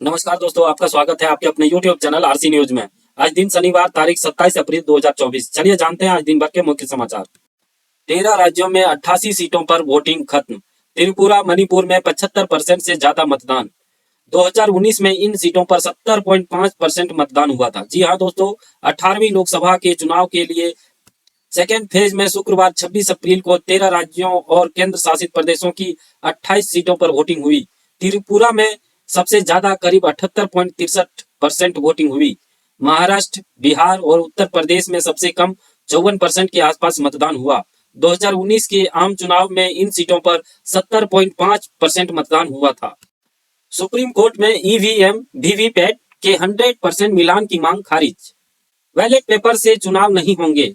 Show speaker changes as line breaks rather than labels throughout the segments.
नमस्कार दोस्तों, आपका स्वागत है आपके अपने YouTube चैनल आरसी न्यूज में। आज दिन शनिवार तारीख 27 अप्रैल 2024। चलिए जानते हैं आज दिन भर के मुख्य समाचार। 13 राज्यों में 88 सीटों पर वोटिंग खत्म। त्रिपुरा मणिपुर में 75% से ज्यादा मतदान। 2019 में इन सीटों पर 70.5% मतदान हुआ था। जी हाँ दोस्तों, 18वीं लोकसभा के चुनाव के लिए सेकेंड फेज में शुक्रवार 26 अप्रैल को 13 राज्यों और केंद्र शासित प्रदेशों की 28 सीटों पर वोटिंग हुई। त्रिपुरा में सबसे ज्यादा करीब 78.63% वोटिंग हुई। महाराष्ट्र, बिहार और उत्तर प्रदेश में सबसे कम 54% के आसपास मतदान हुआ। 2019 के आम चुनाव में इन सीटों पर 70.5% मतदान हुआ था। सुप्रीम कोर्ट में ईवीएम वीवीपैट के 100% मिलान की मांग खारिज। बैलेट पेपर से चुनाव नहीं होंगे,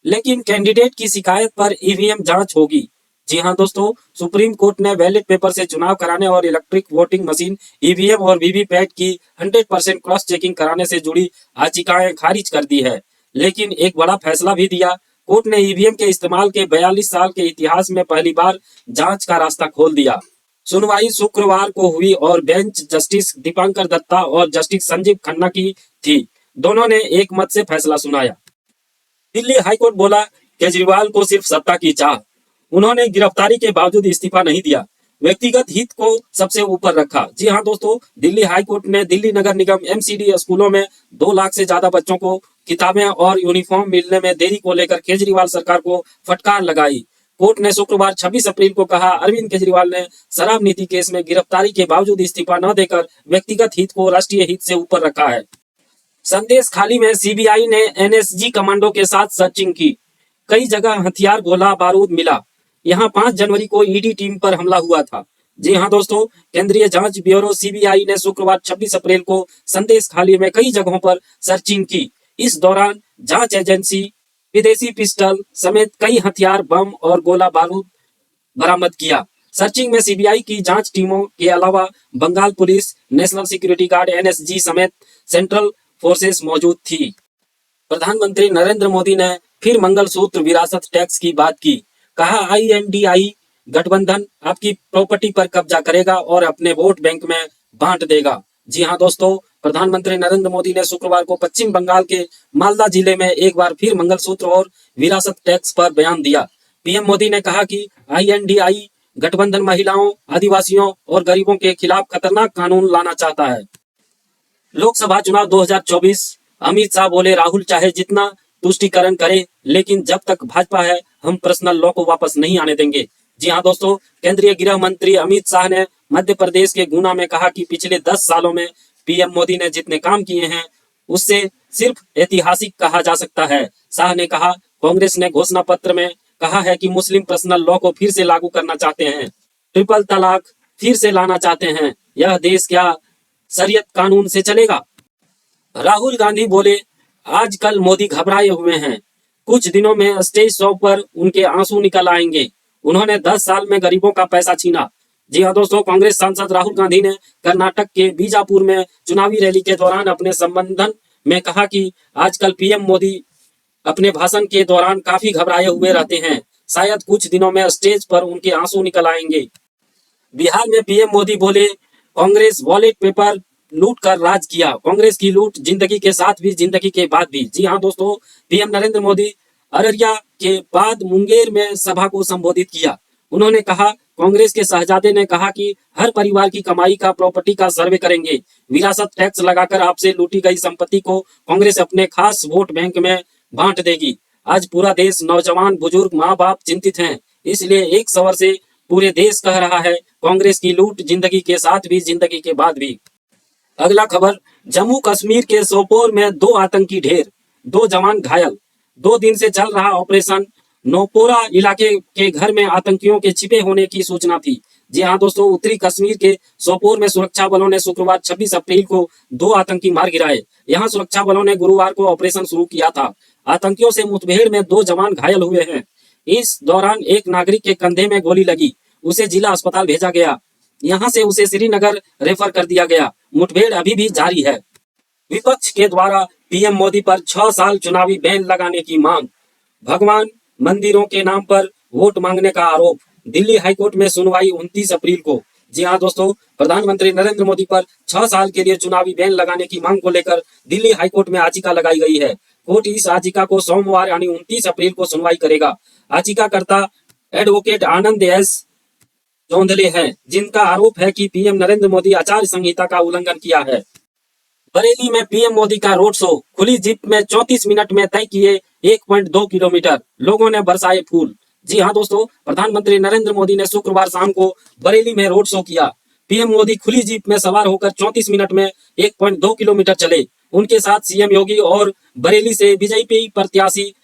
लेकिन कैंडिडेट की शिकायत पर ईवीएम जांच होगी। जी हां दोस्तों, सुप्रीम कोर्ट ने बैलेट पेपर से चुनाव कराने और इलेक्ट्रिक वोटिंग मशीन ईवीएम और वीवीपैट की 100% क्रॉस चेकिंग कराने से जुड़ी याचिकाएं खारिज कर दी है। लेकिन एक बड़ा फैसला भी दिया। कोर्ट ने ईवीएम के इस्तेमाल के 42 साल के इतिहास में पहली बार जांच का रास्ता खोल दिया। सुनवाई शुक्रवार को हुई और बेंच जस्टिस दीपांकर दत्ता और जस्टिस संजीव खन्ना की थी। दोनों ने एक मत से फैसला सुनाया। दिल्ली हाईकोर्ट बोला, केजरीवाल को सिर्फ सत्ता की चाह। उन्होंने गिरफ्तारी के बावजूद इस्तीफा नहीं दिया, व्यक्तिगत हित को सबसे ऊपर रखा। जी हां दोस्तों, दिल्ली हाईकोर्ट ने दिल्ली नगर निगम एमसीडी स्कूलों में 2 लाख से ज्यादा बच्चों को किताबें और यूनिफॉर्म मिलने में देरी को लेकर केजरीवाल सरकार को फटकार लगाई। कोर्ट ने शुक्रवार 26 अप्रैल को कहा, अरविंद केजरीवाल ने शराब नीति केस में गिरफ्तारी के बावजूद इस्तीफा न देकर व्यक्तिगत हित को राष्ट्रीय हित से ऊपर रखा है। संदेश खाली में सीबीआई ने एनएसजी कमांडो के साथ सर्चिंग की। कई जगह हथियार, गोला बारूद मिला। यहां 5 जनवरी को ईडी टीम पर हमला हुआ था। जी हां दोस्तों, केंद्रीय जांच ब्यूरो सीबीआई ने शुक्रवार 26 अप्रैल को संदेश खाली में कई जगहों पर सर्चिंग की। इस दौरान जांच एजेंसी विदेशी पिस्टल समेत कई हथियार, बम और गोला बारूद बरामद किया। सर्चिंग में सीबीआई की जांच टीमों के अलावा Bengal police, national security guard NSG समेत सेंट्रल फोर्सेस मौजूद थी। प्रधानमंत्री नरेंद्र मोदी ने फिर मंगलसूत्र विरासत टैक्स की बात की। कहा, आईएनडीआई गठबंधन आपकी प्रॉपर्टी पर कब्जा करेगा और अपने वोट बैंक में बांट देगा। जी हां दोस्तों, प्रधानमंत्री नरेंद्र मोदी ने शुक्रवार को पश्चिम बंगाल के मालदा जिले में एक बार फिर मंगलसूत्र और विरासत टैक्स पर बयान दिया। पीएम मोदी ने कहा कि आईएनडीआई गठबंधन महिलाओं, आदिवासियों और गरीबों के खिलाफ खतरनाक कानून लाना चाहता है। लोकसभा चुनाव 2024। अमित शाह बोले, राहुल चाहे जितना तुष्टीकरण करे, लेकिन जब तक भाजपा है हम पर्सनल लॉ को वापस नहीं आने देंगे। जी हां दोस्तों, केंद्रीय गृह मंत्री अमित शाह ने मध्य प्रदेश के गुना में कहा कि पिछले 10 सालों में पीएम मोदी ने जितने काम किए हैं उससे सिर्फ ऐतिहासिक कहा जा सकता है। शाह ने कहा, कांग्रेस ने घोषणा पत्र में कहा है कि मुस्लिम पर्सनल लॉ को फिर से लागू करना चाहते हैं, ट्रिपल तलाक फिर से लाना चाहते हैं। यह देश क्या शरीयत कानून से चलेगा? राहुल गांधी बोले, आजकल मोदी घबराए हुए हैं, कुछ दिनों में स्टेज शो पर उनके आंसू निकल आएंगे। उन्होंने 10 साल में गरीबों का पैसा छीना। जी हाँ दोस्तों, कांग्रेस सांसद राहुल गांधी ने कर्नाटक के बीजापुर में चुनावी रैली के दौरान अपने संबोधन में कहा कि आजकल पीएम मोदी अपने भाषण के दौरान काफी घबराए हुए रहते हैं, शायद कुछ दिनों में स्टेज पर उनके आंसू निकल आएंगे। बिहार में पीएम मोदी बोले, कांग्रेस वॉलेट पेपर लूट कर राज किया। कांग्रेस की लूट जिंदगी के साथ भी, जिंदगी के बाद भी। जी हाँ दोस्तों, पीएम नरेंद्र मोदी अररिया के बाद मुंगेर में सभा को संबोधित किया। उन्होंने कहा, कांग्रेस के शहजादे ने कहा कि हर परिवार की कमाई का, प्रॉपर्टी का सर्वे करेंगे। विरासत टैक्स लगाकर आपसे लूटी गई संपत्ति को कांग्रेस अपने खास वोट बैंक में बांट देगी। आज पूरा देश, नौजवान, बुजुर्ग, माँ बाप चिंतित हैं। इसलिए एक स्वर से पूरे देश कह रहा है, कांग्रेस की लूट जिंदगी के साथ भी, जिंदगी के बाद भी। अगला खबर, जम्मू कश्मीर के सोपोर में 2 आतंकी ढेर, 2 जवान घायल। 2 दिन से चल रहा ऑपरेशन नौपोरा इलाके के घर में आतंकियों के छिपे होने की सूचना थी। जी हाँ दोस्तों, उत्तरी कश्मीर के सोपोर में सुरक्षा बलों ने शुक्रवार 26 अप्रैल को 2 आतंकी मार गिराए। यहाँ सुरक्षा बलों ने गुरुवार को ऑपरेशन शुरू किया था। आतंकियों से मुठभेड़ में 2 जवान घायल हुए हैं। इस दौरान एक नागरिक के कंधे में गोली लगी, उसे जिला अस्पताल भेजा गया। यहां से उसे श्रीनगर रेफर कर दिया गया। मुठभेड़ अभी भी जारी है। विपक्ष के द्वारा पीएम मोदी पर 6 साल चुनावी बैन लगाने की मांग। भगवान मंदिरों के नाम पर वोट मांगने का आरोप। दिल्ली हाईकोर्ट में सुनवाई 29 अप्रैल को। जी हाँ दोस्तों, प्रधानमंत्री नरेंद्र मोदी पर 6 साल के लिए चुनावी बैन लगाने की मांग को लेकर दिल्ली हाईकोर्ट में याचिका लगाई गई है। कोर्ट इस याचिका को सोमवार यानी 29 अप्रैल को सुनवाई करेगा। याचिकाकर्ता एडवोकेट आनंद एस चौंधले हैं, जिनका आरोप है कि पीएम नरेंद्र मोदी आचार संहिता का उल्लंघन किया है। बरेली में पीएम मोदी का रोड शो, खुली जीप में 34 मिनट में तय किए 1.2 किलोमीटर, लोगों ने बरसाए फूल। जी हाँ दोस्तों, प्रधानमंत्री नरेंद्र मोदी ने शुक्रवार शाम को बरेली में रोड शो किया। पीएम मोदी खुली जीप में सवार होकर 34 मिनट में 1.2 किलोमीटर चले। उनके साथ सीएम योगी और बरेली से बीजेपी प्रत्याशी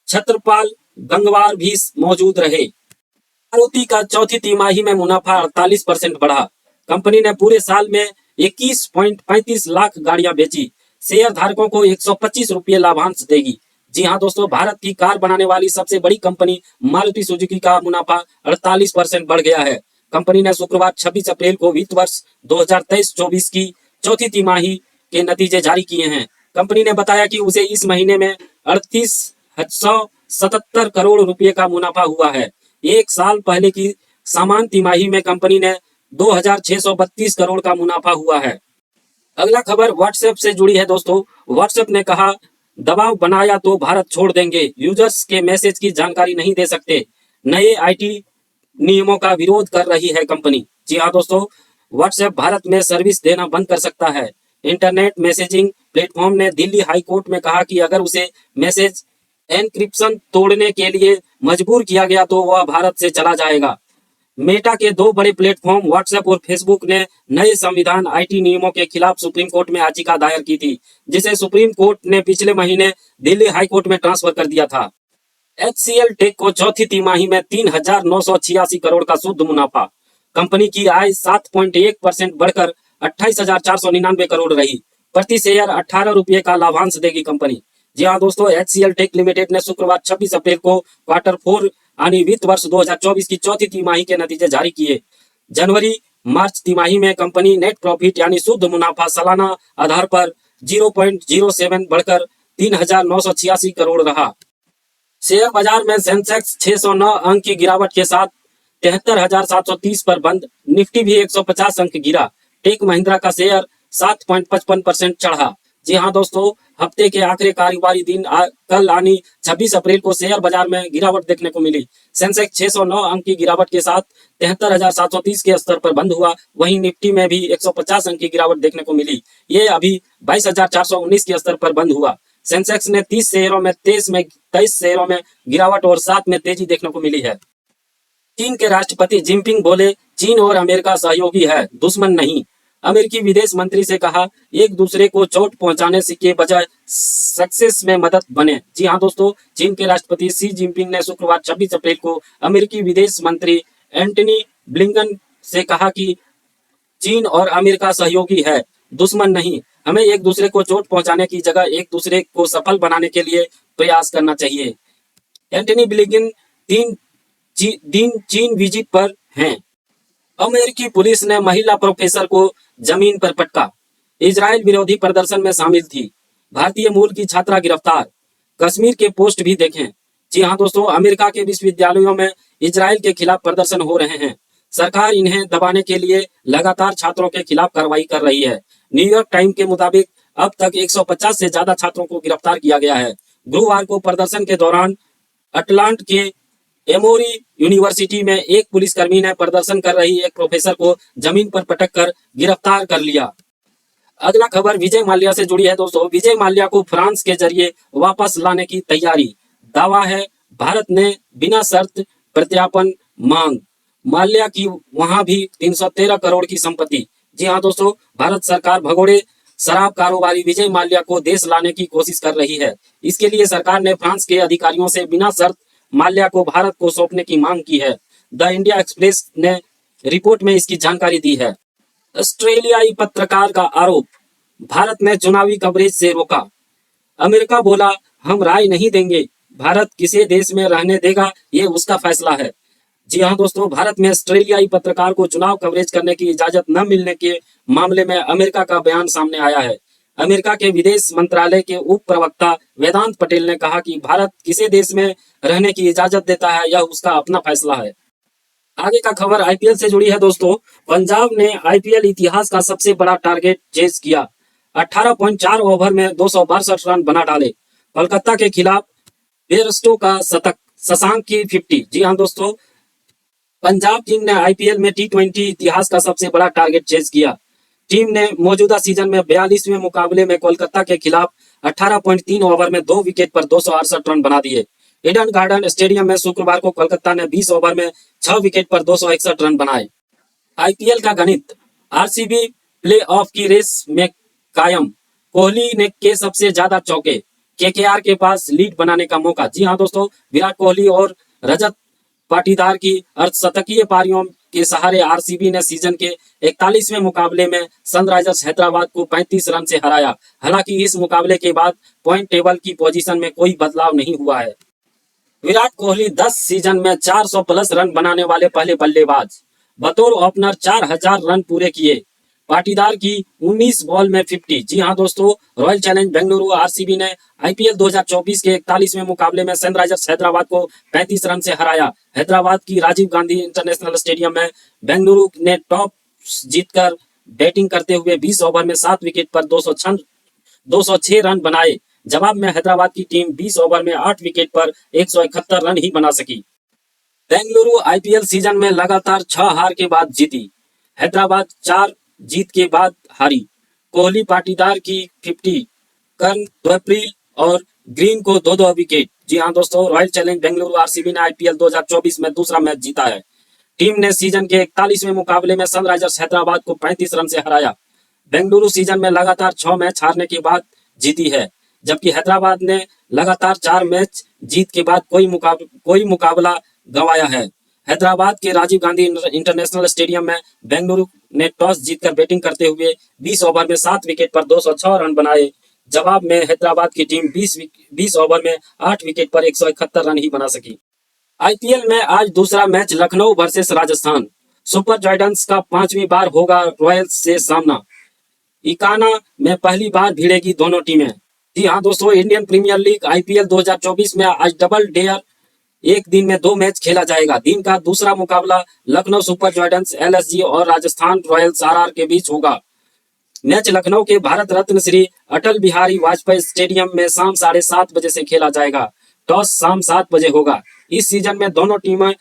छत्रपाल गंगवार भी मौजूद रहे। मारुति का चौथी तिमाही में मुनाफा 48% बढ़ा। कंपनी ने पूरे साल में 21.35 लाख गाड़ियां बेची। शेयर धारकों को 125 रुपये लाभांश देगी। जी हाँ दोस्तों, भारत की कार बनाने वाली सबसे बड़ी कंपनी मारुति सुजुकी का मुनाफा 48% बढ़ गया है। कंपनी ने शुक्रवार 26 अप्रैल को वित्त वर्ष 2023-24 की चौथी तिमाही के नतीजे जारी किए हैं। कंपनी ने बताया कि उसे इस महीने में 3877 करोड़ रुपए का मुनाफा हुआ है। एक साल पहले की समान तिमाही में कंपनी ने 2632 करोड़ का मुनाफा हुआ है। अगला खबर व्हाट्सएप से जुड़ी है दोस्तों। व्हाट्सएप ने कहा, दबाव बनाया तो भारत छोड़ देंगे, यूजर्स के मैसेज की जानकारी नहीं दे सकते। नए आईटी नियमों का विरोध कर रही है कंपनी। जी हाँ दोस्तों, व्हाट्सएप भारत में सर्विस देना बंद कर सकता है। इंटरनेट मैसेजिंग प्लेटफॉर्म ने दिल्ली हाई कोर्ट में कहा कि अगर उसे मैसेज एनक्रिप्शन तोड़ने के लिए मजबूर किया गया तो वह भारत से चला जाएगा। मेटा के दो बड़े प्लेटफॉर्म व्हाट्सएप और फेसबुक ने नए संविधान आईटी नियमों के खिलाफ सुप्रीम कोर्ट में याचिका दायर की थी, जिसे सुप्रीम कोर्ट ने पिछले महीने दिल्ली हाई कोर्ट में ट्रांसफर कर दिया था। HCL टेक को चौथी तिमाही में 3,986 करोड़ का शुद्ध मुनाफा। कंपनी की आय 7.1% बढ़कर 28,499 करोड़ रही। प्रति शेयर 18 रुपये का लाभांश देगी कंपनी। जी हाँ दोस्तों, HCL टेक लिमिटेड ने शुक्रवार 26 अप्रैल को क्वार्टर 4 यानी वित्त वर्ष 2024 की चौथी तिमाही के नतीजे जारी किए। जनवरी मार्च तिमाही में कंपनी नेट प्रॉफिट यानी शुद्ध मुनाफा सालाना आधार पर 0.07 बढ़कर 3,986 करोड़ रहा। शेयर बाजार में सेंसेक्स 609 अंक की गिरावट के साथ 73,730 पर बंद। निफ्टी भी 150 अंक गिरा। टेक महिंद्रा का शेयर 7.55% चढ़ा। जी हाँ दोस्तों, हफ्ते के आखिरी कारोबारी दिन कल यानी 26 अप्रैल को शेयर बाजार में गिरावट देखने को मिली। सेंसेक्स 609 अंक की गिरावट के साथ 73,730 के स्तर पर बंद हुआ। वहीं निफ्टी में भी 150 अंक की गिरावट देखने को मिली। ये अभी 22,419 के स्तर पर बंद हुआ। सेंसेक्स ने 30 शेयरों में 23 शेयरों में गिरावट और 7 में तेजी देखने को मिली है। चीन के राष्ट्रपति जिनपिंग बोले, चीन और अमेरिका सहयोगी है, दुश्मन नहीं। अमेरिकी विदेश मंत्री से कहा, एक दूसरे को चोट पहुंचाने से के बजाय सक्सेस में मदद बने। जी हाँ दोस्तों, चीन के राष्ट्रपति शी जिनपिंग ने शुक्रवार 26 अप्रैल को अमेरिकी विदेश मंत्री एंटनी ब्लिंकन से कहा कि चीन और अमेरिका सहयोगी है, दुश्मन नहीं। हमें एक दूसरे को चोट पहुंचाने की जगह एक दूसरे को सफल बनाने के लिए प्रयास करना चाहिए। एंटनी ब्लिंकन 3 दिन चीन विजिट पर हैं। अमेरिकी पुलिस ने महिला प्रोफेसर को जमीन पर पटका। इजराइल विरोधी प्रदर्शन में शामिल थी। भारतीय मूल की छात्रा गिरफ्तार। कश्मीर के पोस्ट भी देखें। जी हाँ दोस्तों, अमेरिका के विश्वविद्यालयों में इजराइल के खिलाफ प्रदर्शन हो रहे हैं। सरकार इन्हें दबाने के लिए लगातार छात्रों के खिलाफ कार्रवाई कर रही है। न्यूयॉर्क टाइम के मुताबिक अब तक 150 से ज्यादा छात्रों को गिरफ्तार किया गया है। गुरुवार को प्रदर्शन के दौरान अटलांटा के एमोरी यूनिवर्सिटी में एक पुलिसकर्मी ने प्रदर्शन कर रही एक प्रोफेसर को जमीन पर पटक कर गिरफ्तार कर लिया। अगला खबर विजय माल्या से जुड़ी है दोस्तों। विजय माल्या को फ्रांस के जरिए वापस लाने की तैयारी। दावा है भारत ने बिना शर्त प्रत्यार्पण मांग। माल्या की वहां भी 313 करोड़ की संपत्ति। जी हाँ दोस्तों, भारत सरकार भगोड़े शराब कारोबारी विजय माल्या को देश लाने की कोशिश कर रही है। इसके लिए सरकार ने फ्रांस के अधिकारियों से बिना शर्त माल्या को भारत को सौंपने की मांग की है। द इंडिया एक्सप्रेस ने रिपोर्ट में इसकी जानकारी दी है। ऑस्ट्रेलियाई पत्रकार का आरोप, भारत ने चुनावी कवरेज से रोका। अमेरिका बोला, हम राय नहीं देंगे, भारत किसे देश में रहने देगा ये उसका फैसला है। जी हाँ दोस्तों, भारत में ऑस्ट्रेलियाई पत्रकार को चुनाव कवरेज करने की इजाजत न मिलने के मामले में अमेरिका का बयान सामने आया है। अमेरिका के विदेश मंत्रालय के उप प्रवक्ता वेदांत पटेल ने कहा कि भारत किसे देश में रहने की इजाजत देता है यह उसका अपना फैसला है। आगे का खबर आईपीएल से जुड़ी है दोस्तों। पंजाब ने आईपीएल इतिहास का सबसे बड़ा टारगेट चेज किया। 18.4 ओवर में 262 रन बना डाले। कोलकाता के खिलाफ बेयरस्टो का शतक, शशांक की 50। जी हाँ दोस्तों, पंजाब किंग ने आईपीएल में टी20 इतिहास का सबसे बड़ा टारगेट चेज किया। टीम ने मौजूदा सीजन में 42वें मुकाबले में कोलकाता के खिलाफ 18.3 ओवर में 2 विकेट पर 268 रन बना दिए। ईडन गार्डन स्टेडियम में शुक्रवार को कोलकाता ने 20 ओवर में 6 विकेट पर 261 रन बनाए। आईपीएल का गणित, आरसीबी प्लेऑफ की रेस में कायम। कोहली ने के सबसे ज्यादा चौके, केकेआर के पास लीड बनाने का मौका। जी हाँ दोस्तों, विराट कोहली और रजत पाटीदार की अर्धशतकीय पारियों के सहारे आरसीबी ने सीजन के 41वें मुकाबले में सनराइजर्स हैदराबाद को 35 रन से हराया। हालांकि इस मुकाबले के बाद पॉइंट टेबल की पोजीशन में कोई बदलाव नहीं हुआ है। विराट कोहली 10 सीजन में 400 प्लस रन बनाने वाले पहले बल्लेबाज। बतौर ओपनर 4000 रन पूरे किए। पाटीदार की 19 बॉल में 50। जी हाँ दोस्तों, रॉयल चैलेंज बेंगलुरु आरसीबी ने आईपीएल 2024 के 41वें मुकाबले में सनराइजर्स हैदराबाद को 35 रन से हराया। हैदराबाद की राजीव गांधी इंटरनेशनल स्टेडियम में बेंगलुरु ने टॉस जीतकर बैटिंग करते हुए 20 ओवर में 7 विकेट पर 206 रन बनाए। जवाब में हैदराबाद की टीम 20 ओवर में 8 विकेट पर 171 रन ही बना सकी। बेंगलुरु आईपीएल सीजन में लगातार 6 हार के बाद जीती। हैदराबाद 4 जीत के बाद हारी। कोहली पाटीदार की 50, कर्ण द्विवेदी और ग्रीन को 2-2 विकेट। जी हाँ दोस्तों, रॉयल चैलेंज बेंगलुरु आरसीबी ने आईपीएल 2024 में दूसरा मैच जीता है। टीम ने सीजन के 41वें मुकाबले में सनराइजर्स हैदराबाद को 35 रन से हराया। बेंगलुरु सीजन में लगातार 6 मैच हारने के बाद जीती है, जबकि हैदराबाद ने लगातार 4 मैच जीत के बाद कोई मुकाबला गंवाया है। हैदराबाद के राजीव गांधी इंटरनेशनल स्टेडियम में बेंगलुरु ने टॉस जीतकर बैटिंग करते हुए 20 ओवर में 7 विकेट पर 206 रन बनाए। जवाब में हैदराबाद की टीम 20 ओवर में 8 विकेट पर 171 रन ही बना सकी। आईपीएल में आज दूसरा match Lucknow versus Rajasthan. Super giants का 5वीं बार होगा रॉयल्स से सामना। इकाना में पहली बार भिड़ेगी दोनों टीमें। जी हाँ दोस्तों, इंडियन प्रीमियर लीग आईपीएल 2024 में आज डबल डेयर एक दिन में 2 मैच खेला जाएगा। दिन का दूसरा मुकाबला लखनऊ सुपर जायंट्स एलएसजी और राजस्थान रॉयल्स आरआर के बीच होगा। मैच लखनऊ के भारत रत्न श्री अटल बिहारी वाजपेयी स्टेडियम में शाम 7:30 बजे से खेला जाएगा। टॉस शाम 7 बजे होगा। इस सीजन में दोनों टीमें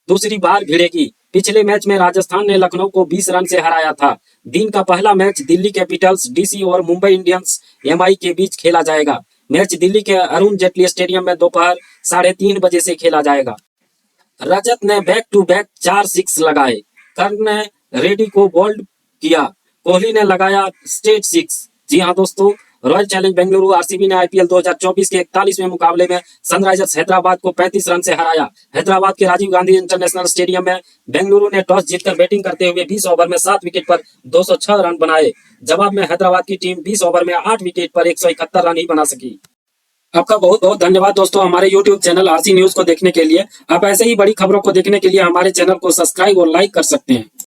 दूसरी बार भिड़ेगी। पिछले मैच में राजस्थान ने लखनऊ को 20 रन से हराया था। दिन का पहला मैच दिल्ली कैपिटल्स डीसी और मुंबई इंडियंस एमआई के बीच खेला जाएगा। मैच दिल्ली के अरुण जेटली स्टेडियम में दोपहर 3:30 बजे से खेला जाएगा। रजत ने बैक टू बैक 4 6 लगाए। कर्ण ने रेड्डी को बोल्ड किया। कोहली ने लगाया स्ट्रेट 6। जी हाँ दोस्तों, रॉयल चैलेंज बेंगलुरु आरसीबी ने आईपीएल 2024 के 41वें मुकाबले में सनराइजर्स हैदराबाद को 35 रन से हराया। हैदराबाद के राजीव गांधी इंटरनेशनल स्टेडियम में बेंगलुरु ने टॉस जीतकर बैटिंग करते हुए 20 ओवर में 7 विकेट पर 206 रन बनाए। जवाब में हैदराबाद की टीम 20 ओवर में 8 विकेट पर 171 रन ही बना सकी। आपका बहुत बहुत धन्यवाद दोस्तों, हमारे YouTube चैनल आरसी न्यूज को देखने के लिए। आप ऐसे ही बड़ी खबरों को देखने के लिए हमारे चैनल को सब्सक्राइब और लाइक कर सकते हैं।